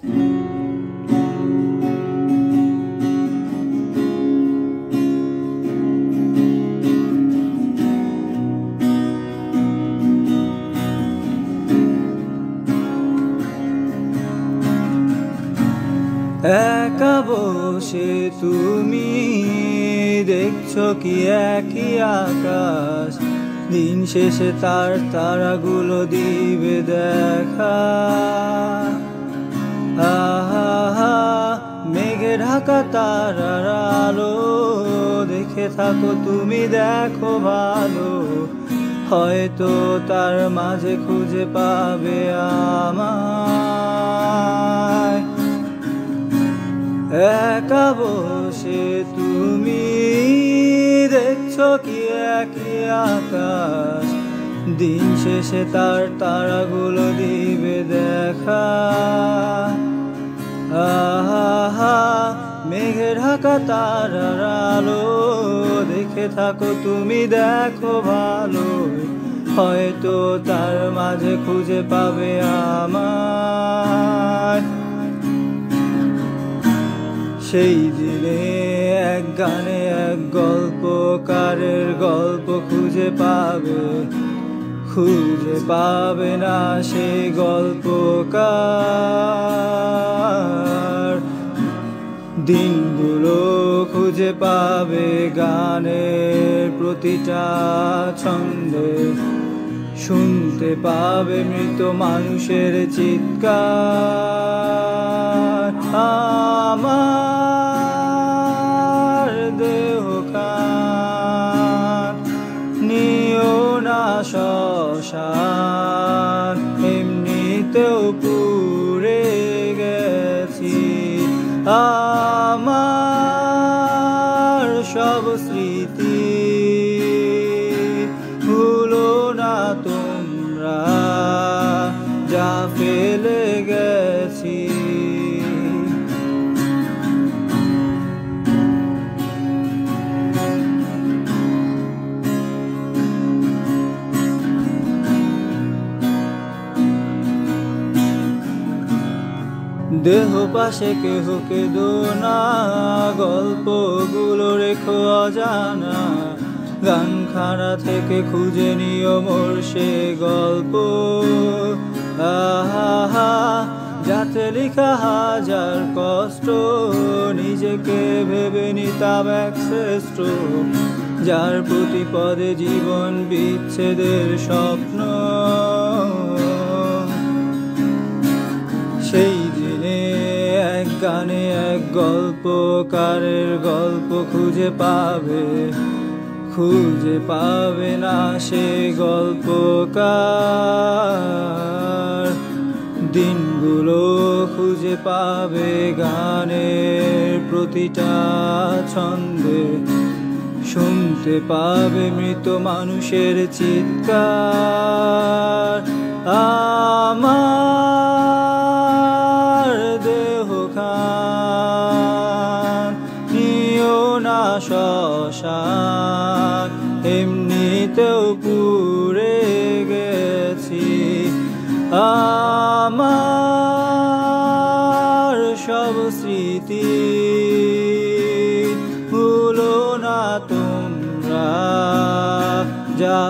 একা বসে তুমি দেখছো কি একই আকাশ, দিন শেষে তার তারাগুলো দিবে দেখা। আহা মেঘে ঢাকা তারার আলো দেখে থাকো তুমি, দেখো ভালো, হয়তো তার মাঝে খুঁজে পাবে আমায়। একা বসে তুমি দেখছো কি একই আকাশ, দিন শেষে তার তারাগুলো দিবে দেখা। আহা মেঘে ঢাকা তারার আলো দেখে থাকো তুমি, দেখো ভালো, হয়তো তার মাঝে খুঁজে পাবে আমায়। সেই দিনে এক গানে এক গল্পকারের গল্প খুঁজে পাবে না সেই গল্পকার। দিনগুলো খুঁজে পাবে গানের প্রতিটা ছন্দে, শুনতে পাবে মৃত মানুষের চিৎকার। আমার দেহ খান নিও না শ্মশান, এমনিতেও পুড়ে গেছি। আমার সব স্মৃতি ভুলো না তোমরা, যা ফেলে গেছি। দেহ পাশে কেহ কেঁদো না, গল্পগুলো রেখো অজানা, গানখানা থেকে খুঁজে নিও মোর সে গল্প। আহা যাতে লেখা হাজার কষ্ট, নিজেকে ভেবে নিতাম এক শ্রেষ্ঠ, যার প্রতি পদে জীবন বিচ্ছেদের স্বপ্ন। সেই দিনে এক গানে এক গল্পকারের গল্প খুঁজে পাবে না সে গল্পকার। দিনগুলো খুঁজে পাবে গানের প্রতিটা ছন্দে, শুনতে পাবে মৃত মানুষের চিৎকার। আমার দেহ খান নিও না শ্মশান, এমনিতেও পুড়ে গেছি। আমার সব স্মৃতি ভুলো না তোমরা, যা